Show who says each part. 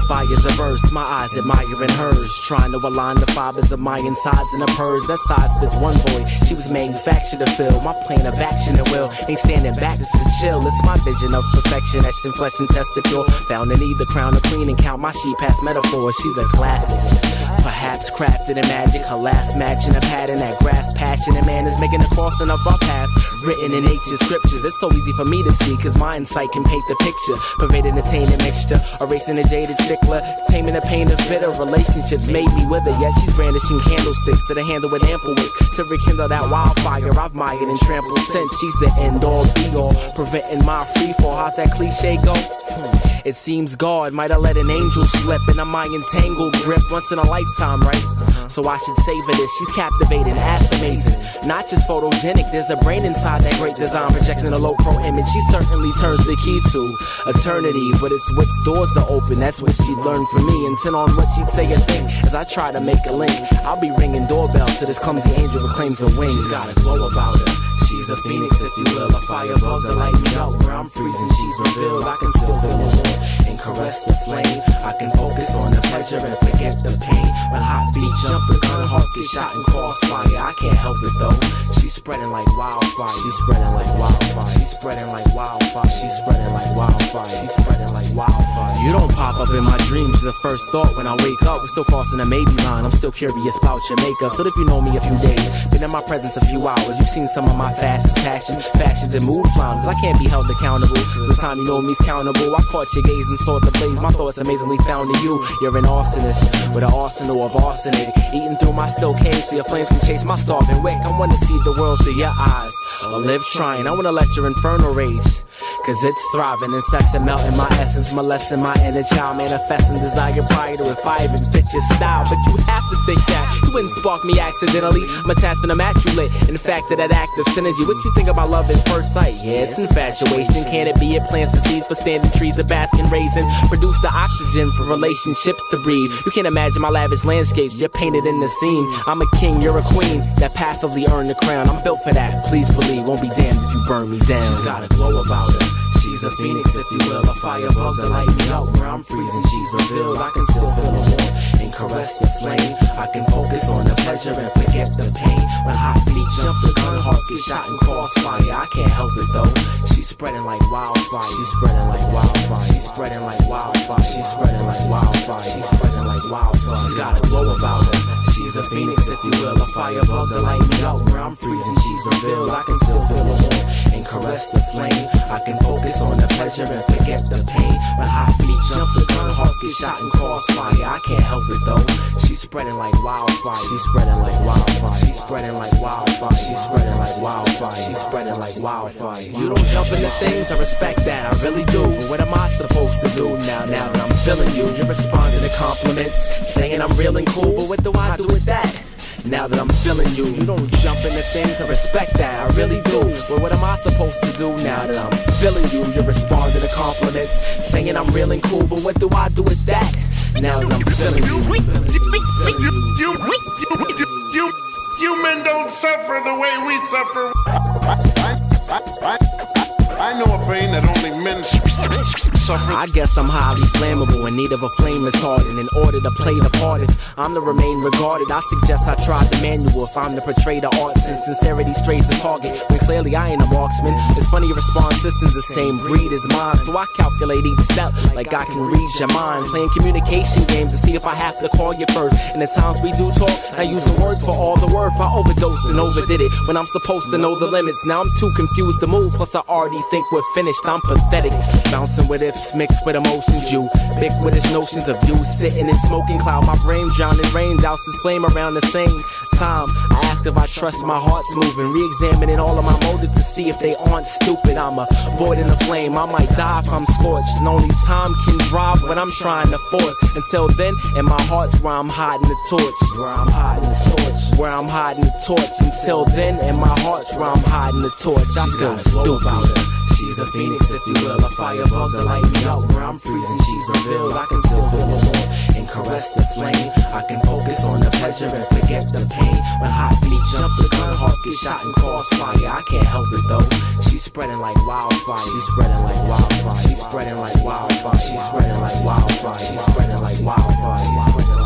Speaker 1: inspires a verse, my eyes admiring hers, trying to align the fibers of my insides and of hers. That side spits one void, she was manufactured to fill my plan of action and will. Ain't standing back, this is chill. It's my vision of perfection, etched in flesh and tested pure. Found in either crown or queen and count my sheep past metaphors. She's a classic, perhaps crafted in magic. Her last match in a pattern that grasp passion and man is making a crossing of our past. Written in ancient scriptures, it's so easy for me to see, cause my insight can paint the picture. Pervading the tainted mixture, erasing the jaded stickler, taming the pain of bitter relationships made me with her. Yet she's brandishing candlesticks to the handle with ample wicks to rekindle that wildfire I've mired and trampled since. She's the end all be all, preventing my free fall. How's that cliche go? It seems God might have let an angel slip in my entangled grip once in a lifetime, right? So I should savor this. She's captivating, ass amazing, not just photogenic. There's a brain inside that great design, projecting a low pro image. She certainly turns the key to eternity, but it's which doors to open. That's what she learned from me. Intent on what she'd say or think as I try to make a link. I'll be ringing doorbells till this clumsy angel reclaims her wings. She's got a glow about her. She's a phoenix, if you will, a fire above to light me up where I'm freezing. She's revealed, I can still feel the warmth and caress the flame. I can focus on the pleasure and forget the pain. When hot feet jump, the gun hearts get shot in crossfire. I can't help it though. She's spreading like wildfire. She's spreading like wildfire. She's spreading like wildfire. She's spreading like wildfire. She's spreading like wildfire. You don't pop up in my dreams. The first thought when I wake up, we're still crossing the maybe line. I'm still curious about your makeup. So if you know me a few days, been in my presence a few hours, you've seen some of my fastest fashions and mood flounders. I can't be held accountable. The time you know me's countable. I caught your gaze and saw the blaze. My thoughts amazingly found in you. You're an arsonist with an arsenal of arsenic, eating through my still cage so your flames can chase my starving wick. I wanna see the world through your eyes, or live trying. I wanna let your infernal rage, cause it's thriving, incessant, melting my essence, molesting my inner child, manifesting desire prior to revive and fit your style. But you have to think that you wouldn't spark me accidentally. I'm attached from immaculate, in fact, to that act of synergy. What you think about love at first sight? Yeah, it's infatuation. Can it be? It plants the seeds for standing trees, the basking raisin. Produce the oxygen for relationships to breathe. You can't imagine my lavish landscapes, you're painted in the scene. I'm a king, you're a queen, that passively earned the crown. I'm built for that, please believe. Won't be damned if you burn me down. She's got a glow about her. She's a phoenix, if you will, a fire above to light me up where I'm freezing. She's revealed, I can still feel the warmth and caress the flame. I can focus on the pleasure and forget the pain. When hot feet jump, the gun hearts get shot in crossfire. I can't help it though. She's spreading like wildfire. She's spreading like wildfire. She's spreading like wildfire. She's spreading like wildfire. She's spreading like wildfire. She's got a glow about her. She's a phoenix, if you will, a fire above to light me up where I'm freezing. She's revealed, I can still feel the warmth and caress the flame. I can focus on the pleasure and forget the pain. When hot feet jump, the gun hearts get shot in crossfire. I can't help it though. She's spreading like wildfire. She's spreading like wildfire. She's spreading like wildfire. She's spreading like wildfire. She's spreading like wildfire. You don't jump into things, I respect that, I really do. But what am I supposed to do now that I'm feeling you? You're responding to compliments, saying I'm real and cool, but what do I do with that? Now that I'm feeling you, you don't jump into things, I respect that, I really do. But what am I supposed to do now that I'm feeling you? You're responding to compliments, saying I'm real and cool, but what do I do with that? Now that I'm feeling you.
Speaker 2: You men don't suffer the way we suffer. I know a pain that only men suffer.
Speaker 1: I guess I'm highly flammable, in need of a flame retardant. In order to play the part, if I'm to remain regarded, I suggest I try the manual. If I'm to portray the art, since sincerity strays the target, when clearly I ain't a marksman. It's funny your response system's the same breed as mine, so I calculate each step like I can read your mind. Playing communication games to see if I have to call you first. And the times we do talk, I use the words for all the worth. I overdosed and overdid it when I'm supposed to know the limits. Now I'm too confused to move, plus I already think we're finished. I'm pathetic, bouncing with ifs mixed with emotions. You ubiquitous notions of you sitting in smoking cloud. My brain drowning rain doused its flame around the same time. I ask if I trust my heart's moving, re-examining all of my motives to see if they aren't stupid. I'm avoiding the flame, I might die if I'm scorched, and only time can drive what I'm trying to force. Until then, in my heart's where I'm hiding the torch. Where I'm hiding the torch. Where I'm hiding the torch. Until then, in my heart's where I'm hiding the torch. I feel stupid. She's a phoenix, if you will, a fire above to light me up where I'm freezing. She's revealed, I can still feel the warmth and caress the flame. I can focus on the pleasure and forget the pain. When hot feet jump, the gun hearts get shot in crossfire. I can't help it though. She's spreading like wildfire. She's spreading like wildfire. She's spreading spreading like wildfire. She's spreading like wildfire. She's spreading like wildfire.